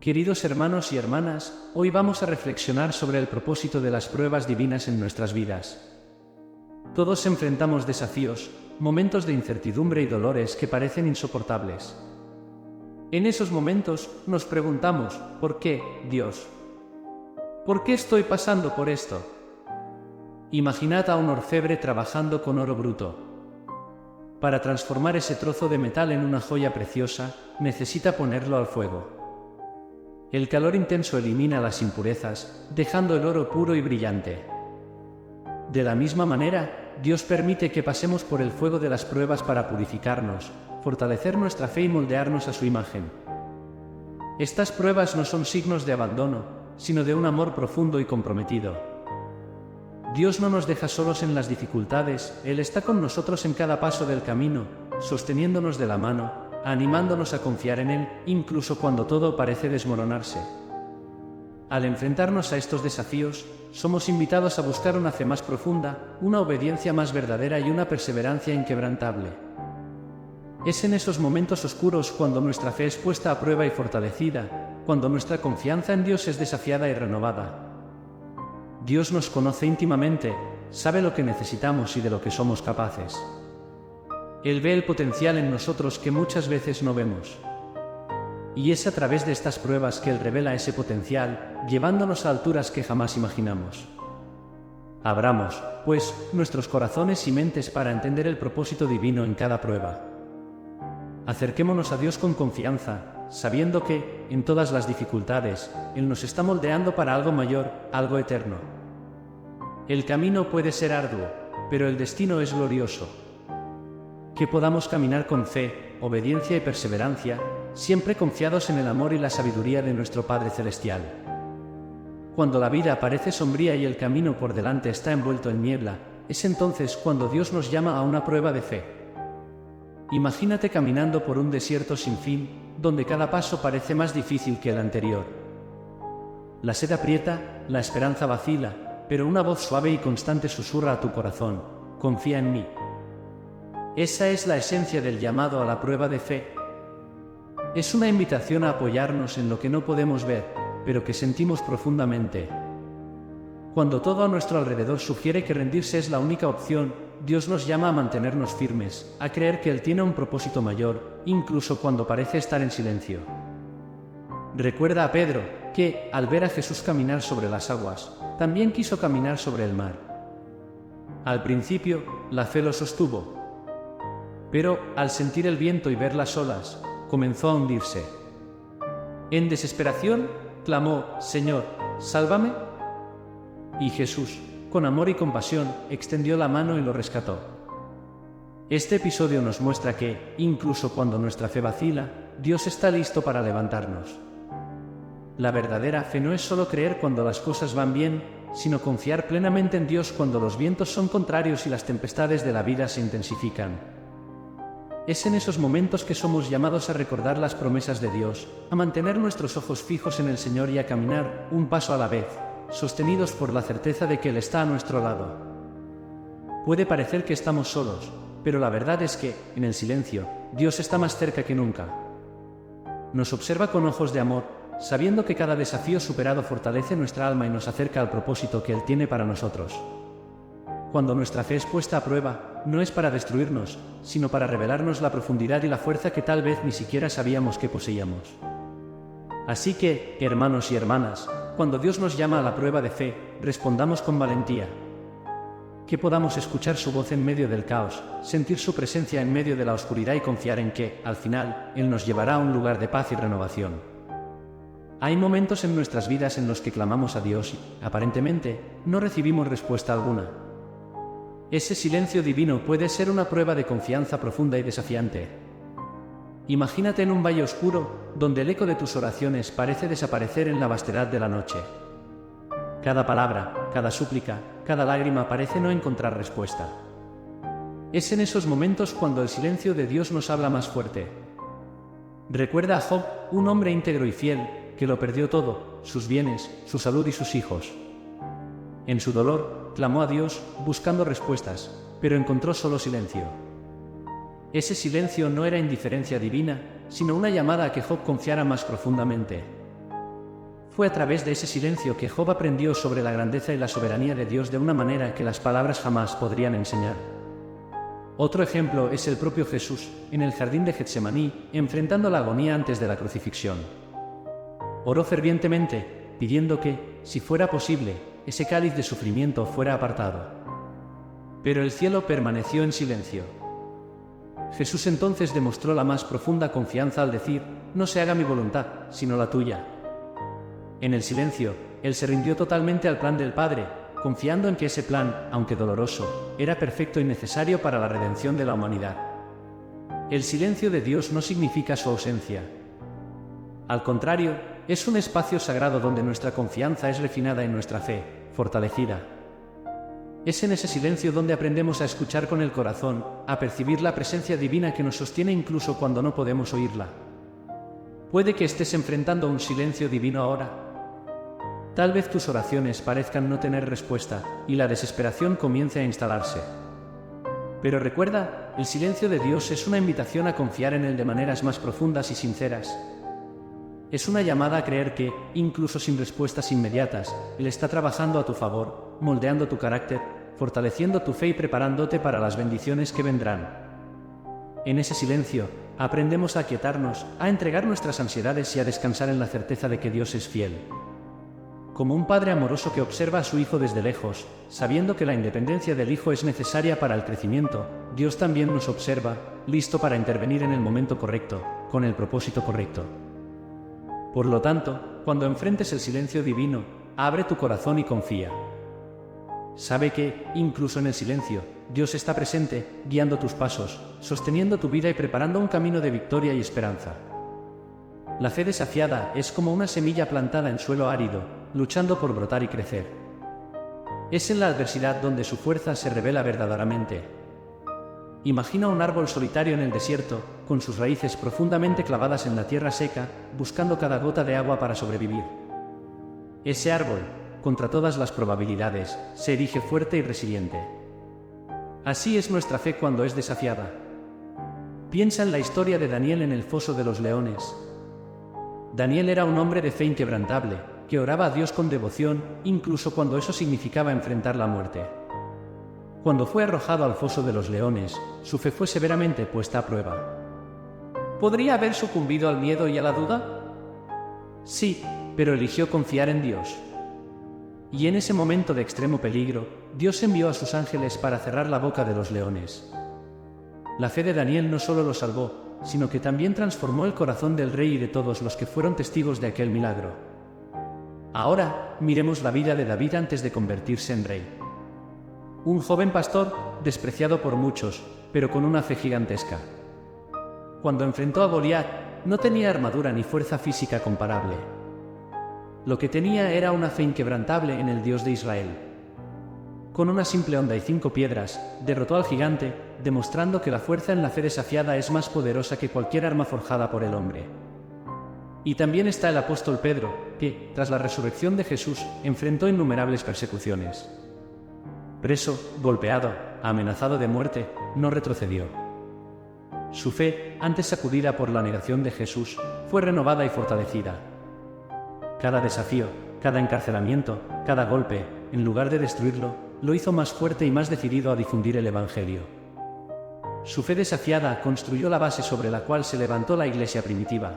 Queridos hermanos y hermanas, hoy vamos a reflexionar sobre el propósito de las pruebas divinas en nuestras vidas. Todos enfrentamos desafíos, momentos de incertidumbre y dolores que parecen insoportables. En esos momentos nos preguntamos, ¿por qué, Dios? ¿Por qué estoy pasando por esto? Imaginad a un orfebre trabajando con oro bruto. Para transformar ese trozo de metal en una joya preciosa, necesita ponerlo al fuego. El calor intenso elimina las impurezas, dejando el oro puro y brillante. De la misma manera, Dios permite que pasemos por el fuego de las pruebas para purificarnos, fortalecer nuestra fe y moldearnos a su imagen. Estas pruebas no son signos de abandono, sino de un amor profundo y comprometido. Dios no nos deja solos en las dificultades, Él está con nosotros en cada paso del camino, sosteniéndonos de la mano, animándonos a confiar en Él, incluso cuando todo parece desmoronarse. Al enfrentarnos a estos desafíos, somos invitados a buscar una fe más profunda, una obediencia más verdadera y una perseverancia inquebrantable. Es en esos momentos oscuros cuando nuestra fe es puesta a prueba y fortalecida, cuando nuestra confianza en Dios es desafiada y renovada. Dios nos conoce íntimamente, sabe lo que necesitamos y de lo que somos capaces. Él ve el potencial en nosotros que muchas veces no vemos. Y es a través de estas pruebas que Él revela ese potencial, llevándonos a alturas que jamás imaginamos. Abramos, pues, nuestros corazones y mentes para entender el propósito divino en cada prueba. Acerquémonos a Dios con confianza, sabiendo que, en todas las dificultades, Él nos está moldeando para algo mayor, algo eterno. El camino puede ser arduo, pero el destino es glorioso. Que podamos caminar con fe, obediencia y perseverancia, siempre confiados en el amor y la sabiduría de nuestro Padre Celestial. Cuando la vida parece sombría y el camino por delante está envuelto en niebla, es entonces cuando Dios nos llama a una prueba de fe. Imagínate caminando por un desierto sin fin, donde cada paso parece más difícil que el anterior. La sed aprieta, la esperanza vacila, pero una voz suave y constante susurra a tu corazón: confía en mí. Esa es la esencia del llamado a la prueba de fe. Es una invitación a apoyarnos en lo que no podemos ver, pero que sentimos profundamente. Cuando todo a nuestro alrededor sugiere que rendirse es la única opción, Dios nos llama a mantenernos firmes, a creer que Él tiene un propósito mayor, incluso cuando parece estar en silencio. Recuerda a Pedro, que, al ver a Jesús caminar sobre las aguas, también quiso caminar sobre el mar. Al principio, la fe lo sostuvo. Pero, al sentir el viento y ver las olas, comenzó a hundirse. En desesperación, clamó: «Señor, sálvame». Y Jesús, con amor y compasión, extendió la mano y lo rescató. Este episodio nos muestra que, incluso cuando nuestra fe vacila, Dios está listo para levantarnos. La verdadera fe no es solo creer cuando las cosas van bien, sino confiar plenamente en Dios cuando los vientos son contrarios y las tempestades de la vida se intensifican. Es en esos momentos que somos llamados a recordar las promesas de Dios, a mantener nuestros ojos fijos en el Señor y a caminar, un paso a la vez, sostenidos por la certeza de que Él está a nuestro lado. Puede parecer que estamos solos, pero la verdad es que, en el silencio, Dios está más cerca que nunca. Nos observa con ojos de amor, sabiendo que cada desafío superado fortalece nuestra alma y nos acerca al propósito que Él tiene para nosotros. Cuando nuestra fe es puesta a prueba, no es para destruirnos, sino para revelarnos la profundidad y la fuerza que tal vez ni siquiera sabíamos que poseíamos. Así que, hermanos y hermanas, cuando Dios nos llama a la prueba de fe, respondamos con valentía. Que podamos escuchar su voz en medio del caos, sentir su presencia en medio de la oscuridad y confiar en que, al final, Él nos llevará a un lugar de paz y renovación. Hay momentos en nuestras vidas en los que clamamos a Dios y, aparentemente, no recibimos respuesta alguna. Ese silencio divino puede ser una prueba de confianza profunda y desafiante. Imagínate en un valle oscuro, donde el eco de tus oraciones parece desaparecer en la vastedad de la noche. Cada palabra, cada súplica, cada lágrima parece no encontrar respuesta. Es en esos momentos cuando el silencio de Dios nos habla más fuerte. Recuerda a Job, un hombre íntegro y fiel, que lo perdió todo, sus bienes, su salud y sus hijos. En su dolor, clamó a Dios, buscando respuestas, pero encontró solo silencio. Ese silencio no era indiferencia divina, sino una llamada a que Job confiara más profundamente. Fue a través de ese silencio que Job aprendió sobre la grandeza y la soberanía de Dios de una manera que las palabras jamás podrían enseñar. Otro ejemplo es el propio Jesús, en el jardín de Getsemaní, enfrentando la agonía antes de la crucifixión. Oró fervientemente, pidiendo que, si fuera posible, ese cáliz de sufrimiento fuera apartado. Pero el cielo permaneció en silencio. Jesús entonces demostró la más profunda confianza al decir: no se haga mi voluntad, sino la tuya. En el silencio, Él se rindió totalmente al plan del Padre, confiando en que ese plan, aunque doloroso, era perfecto y necesario para la redención de la humanidad. El silencio de Dios no significa su ausencia. Al contrario, es un espacio sagrado donde nuestra confianza es refinada y nuestra fe, fortalecida. Es en ese silencio donde aprendemos a escuchar con el corazón, a percibir la presencia divina que nos sostiene incluso cuando no podemos oírla. Puede que estés enfrentando un silencio divino ahora. Tal vez tus oraciones parezcan no tener respuesta, y la desesperación comience a instalarse. Pero recuerda, el silencio de Dios es una invitación a confiar en Él de maneras más profundas y sinceras. Es una llamada a creer que, incluso sin respuestas inmediatas, Él está trabajando a tu favor, moldeando tu carácter, fortaleciendo tu fe y preparándote para las bendiciones que vendrán. En ese silencio, aprendemos a aquietarnos, a entregar nuestras ansiedades y a descansar en la certeza de que Dios es fiel. Como un padre amoroso que observa a su hijo desde lejos, sabiendo que la independencia del hijo es necesaria para el crecimiento, Dios también nos observa, listo para intervenir en el momento correcto, con el propósito correcto. Por lo tanto, cuando enfrentes el silencio divino, abre tu corazón y confía. Sabe que, incluso en el silencio, Dios está presente, guiando tus pasos, sosteniendo tu vida y preparando un camino de victoria y esperanza. La fe desafiada es como una semilla plantada en suelo árido, luchando por brotar y crecer. Es en la adversidad donde su fuerza se revela verdaderamente. Imagina un árbol solitario en el desierto, con sus raíces profundamente clavadas en la tierra seca, buscando cada gota de agua para sobrevivir. Ese árbol, contra todas las probabilidades, se erige fuerte y resiliente. Así es nuestra fe cuando es desafiada. Piensa en la historia de Daniel en el foso de los leones. Daniel era un hombre de fe inquebrantable, que oraba a Dios con devoción, incluso cuando eso significaba enfrentar la muerte. Cuando fue arrojado al foso de los leones, su fe fue severamente puesta a prueba. ¿Podría haber sucumbido al miedo y a la duda? Sí, pero eligió confiar en Dios. Y en ese momento de extremo peligro, Dios envió a sus ángeles para cerrar la boca de los leones. La fe de Daniel no solo lo salvó, sino que también transformó el corazón del rey y de todos los que fueron testigos de aquel milagro. Ahora, miremos la vida de David antes de convertirse en rey. Un joven pastor, despreciado por muchos, pero con una fe gigantesca. Cuando enfrentó a Goliat, no tenía armadura ni fuerza física comparable. Lo que tenía era una fe inquebrantable en el Dios de Israel. Con una simple honda y 5 piedras, derrotó al gigante, demostrando que la fuerza en la fe desafiada es más poderosa que cualquier arma forjada por el hombre. Y también está el apóstol Pedro, que, tras la resurrección de Jesús, enfrentó innumerables persecuciones. Preso, golpeado, amenazado de muerte, no retrocedió. Su fe, antes sacudida por la negación de Jesús, fue renovada y fortalecida. Cada desafío, cada encarcelamiento, cada golpe, en lugar de destruirlo, lo hizo más fuerte y más decidido a difundir el Evangelio. Su fe desafiada construyó la base sobre la cual se levantó la iglesia primitiva.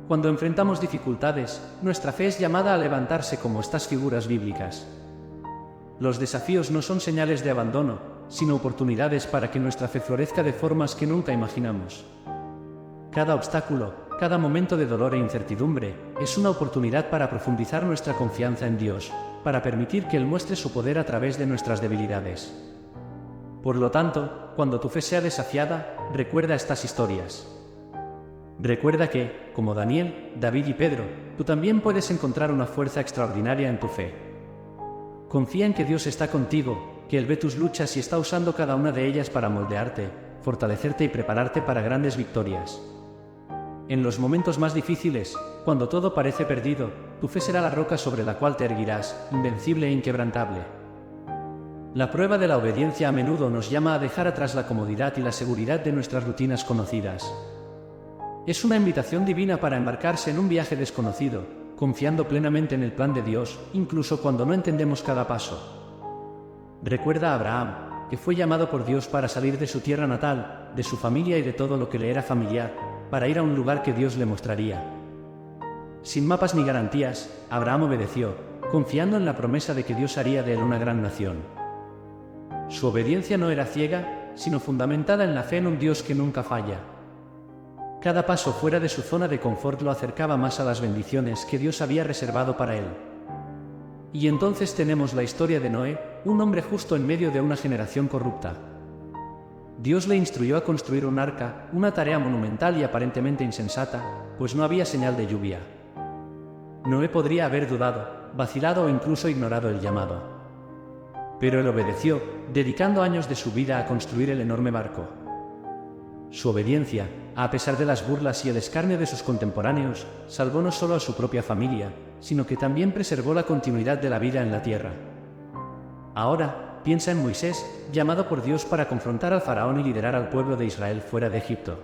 Cuando enfrentamos dificultades, nuestra fe es llamada a levantarse como estas figuras bíblicas. Los desafíos no son señales de abandono, sino oportunidades para que nuestra fe florezca de formas que nunca imaginamos. Cada obstáculo, cada momento de dolor e incertidumbre, es una oportunidad para profundizar nuestra confianza en Dios, para permitir que Él muestre su poder a través de nuestras debilidades. Por lo tanto, cuando tu fe sea desafiada, recuerda estas historias. Recuerda que, como Daniel, David y Pedro, tú también puedes encontrar una fuerza extraordinaria en tu fe. Confía en que Dios está contigo, que Él ve tus luchas y está usando cada una de ellas para moldearte, fortalecerte y prepararte para grandes victorias. En los momentos más difíciles, cuando todo parece perdido, tu fe será la roca sobre la cual te erguirás, invencible e inquebrantable. La prueba de la obediencia a menudo nos llama a dejar atrás la comodidad y la seguridad de nuestras rutinas conocidas. Es una invitación divina para embarcarse en un viaje desconocido, confiando plenamente en el plan de Dios, incluso cuando no entendemos cada paso. Recuerda a Abraham, que fue llamado por Dios para salir de su tierra natal, de su familia y de todo lo que le era familiar, para ir a un lugar que Dios le mostraría. Sin mapas ni garantías, Abraham obedeció, confiando en la promesa de que Dios haría de él una gran nación. Su obediencia no era ciega, sino fundamentada en la fe en un Dios que nunca falla. Cada paso fuera de su zona de confort lo acercaba más a las bendiciones que Dios había reservado para él. Y entonces tenemos la historia de Noé, un hombre justo en medio de una generación corrupta. Dios le instruyó a construir un arca, una tarea monumental y aparentemente insensata, pues no había señal de lluvia. Noé podría haber dudado, vacilado o incluso ignorado el llamado. Pero él obedeció, dedicando años de su vida a construir el enorme barco. Su obediencia, a pesar de las burlas y el escarnio de sus contemporáneos, salvó no solo a su propia familia, sino que también preservó la continuidad de la vida en la tierra. Ahora, piensa en Moisés, llamado por Dios para confrontar al faraón y liderar al pueblo de Israel fuera de Egipto.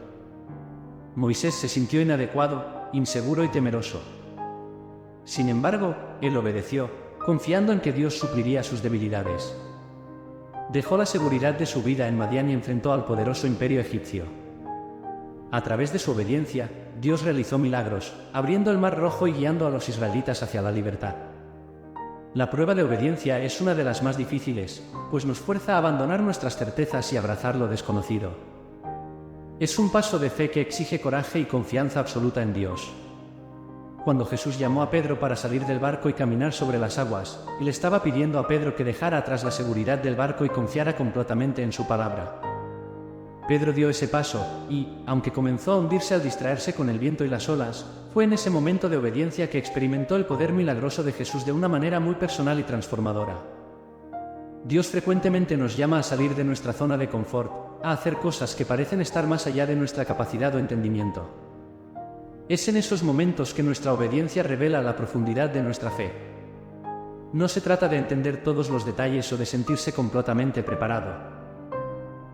Moisés se sintió inadecuado, inseguro y temeroso. Sin embargo, él obedeció, confiando en que Dios supliría sus debilidades. Dejó la seguridad de su vida en Madián y enfrentó al poderoso imperio egipcio. A través de su obediencia, Dios realizó milagros, abriendo el Mar Rojo y guiando a los israelitas hacia la libertad. La prueba de obediencia es una de las más difíciles, pues nos fuerza a abandonar nuestras certezas y abrazar lo desconocido. Es un paso de fe que exige coraje y confianza absoluta en Dios. Cuando Jesús llamó a Pedro para salir del barco y caminar sobre las aguas, él estaba pidiendo a Pedro que dejara atrás la seguridad del barco y confiara completamente en su palabra. Pedro dio ese paso y, aunque comenzó a hundirse al distraerse con el viento y las olas, fue en ese momento de obediencia que experimentó el poder milagroso de Jesús de una manera muy personal y transformadora. Dios frecuentemente nos llama a salir de nuestra zona de confort, a hacer cosas que parecen estar más allá de nuestra capacidad o entendimiento. Es en esos momentos que nuestra obediencia revela la profundidad de nuestra fe. No se trata de entender todos los detalles o de sentirse completamente preparado.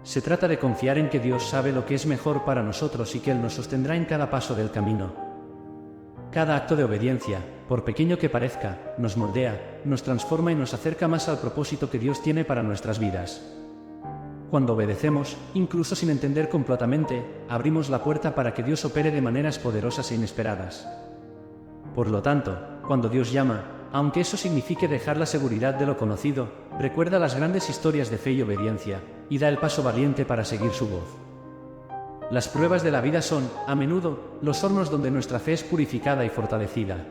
Se trata de confiar en que Dios sabe lo que es mejor para nosotros y que Él nos sostendrá en cada paso del camino. Cada acto de obediencia, por pequeño que parezca, nos moldea, nos transforma y nos acerca más al propósito que Dios tiene para nuestras vidas. Cuando obedecemos, incluso sin entender completamente, abrimos la puerta para que Dios opere de maneras poderosas e inesperadas. Por lo tanto, cuando Dios llama, aunque eso signifique dejar la seguridad de lo conocido, recuerda las grandes historias de fe y obediencia, y da el paso valiente para seguir su voz. Las pruebas de la vida son, a menudo, los hornos donde nuestra fe es purificada y fortalecida.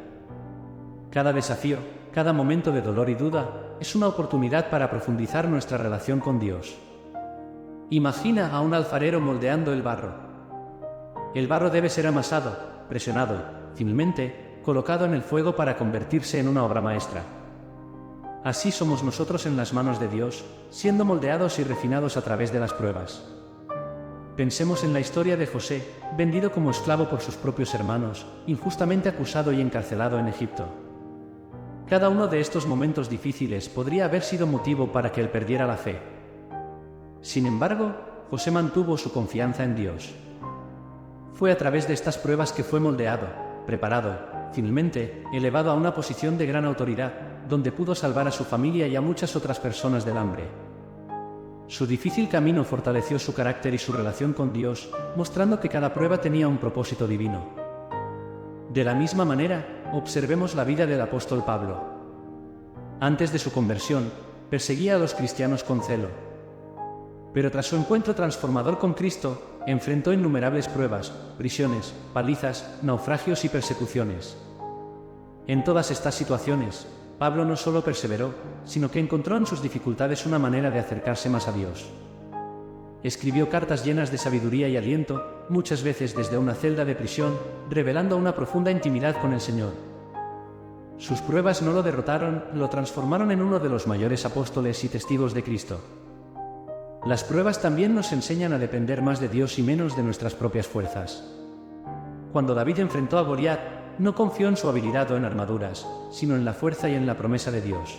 Cada desafío, cada momento de dolor y duda, es una oportunidad para profundizar nuestra relación con Dios. Imagina a un alfarero moldeando el barro. El barro debe ser amasado, presionado, finalmente, colocado en el fuego para convertirse en una obra maestra. Así somos nosotros en las manos de Dios, siendo moldeados y refinados a través de las pruebas. Pensemos en la historia de José, vendido como esclavo por sus propios hermanos, injustamente acusado y encarcelado en Egipto. Cada uno de estos momentos difíciles podría haber sido motivo para que él perdiera la fe. Sin embargo, José mantuvo su confianza en Dios. Fue a través de estas pruebas que fue moldeado, preparado, finalmente, elevado a una posición de gran autoridad, donde pudo salvar a su familia y a muchas otras personas del hambre. Su difícil camino fortaleció su carácter y su relación con Dios, mostrando que cada prueba tenía un propósito divino. De la misma manera, observemos la vida del apóstol Pablo. Antes de su conversión, perseguía a los cristianos con celo. Pero tras su encuentro transformador con Cristo, enfrentó innumerables pruebas, prisiones, palizas, naufragios y persecuciones. En todas estas situaciones, Pablo no solo perseveró, sino que encontró en sus dificultades una manera de acercarse más a Dios. Escribió cartas llenas de sabiduría y aliento, muchas veces desde una celda de prisión, revelando una profunda intimidad con el Señor. Sus pruebas no lo derrotaron, lo transformaron en uno de los mayores apóstoles y testigos de Cristo. Las pruebas también nos enseñan a depender más de Dios y menos de nuestras propias fuerzas. Cuando David enfrentó a Goliat, no confió en su habilidad o en armaduras, sino en la fuerza y en la promesa de Dios.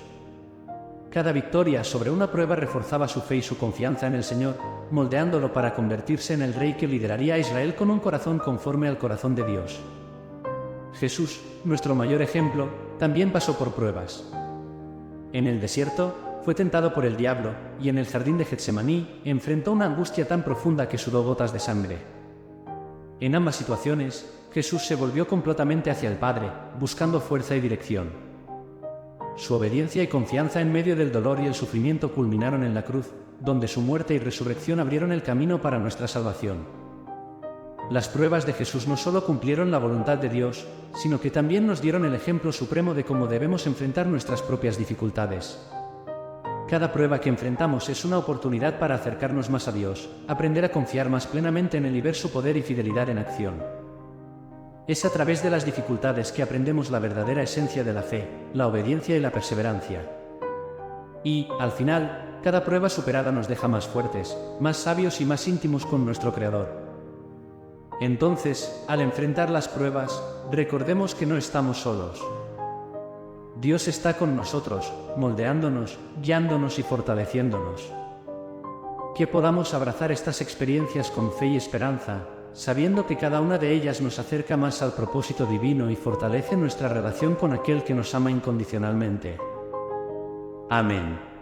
Cada victoria sobre una prueba reforzaba su fe y su confianza en el Señor, moldeándolo para convertirse en el rey que lideraría a Israel con un corazón conforme al corazón de Dios. Jesús, nuestro mayor ejemplo, también pasó por pruebas. En el desierto, fue tentado por el diablo, y en el jardín de Getsemaní, enfrentó una angustia tan profunda que sudó gotas de sangre. En ambas situaciones, Jesús se volvió completamente hacia el Padre, buscando fuerza y dirección. Su obediencia y confianza en medio del dolor y el sufrimiento culminaron en la cruz, donde su muerte y resurrección abrieron el camino para nuestra salvación. Las pruebas de Jesús no solo cumplieron la voluntad de Dios, sino que también nos dieron el ejemplo supremo de cómo debemos enfrentar nuestras propias dificultades. Cada prueba que enfrentamos es una oportunidad para acercarnos más a Dios, aprender a confiar más plenamente en Él y ver su poder y fidelidad en acción. Es a través de las dificultades que aprendemos la verdadera esencia de la fe, la obediencia y la perseverancia. Y, al final, cada prueba superada nos deja más fuertes, más sabios y más íntimos con nuestro Creador. Entonces, al enfrentar las pruebas, recordemos que no estamos solos. Dios está con nosotros, moldeándonos, guiándonos y fortaleciéndonos. Que podamos abrazar estas experiencias con fe y esperanza, sabiendo que cada una de ellas nos acerca más al propósito divino y fortalece nuestra relación con aquel que nos ama incondicionalmente. Amén.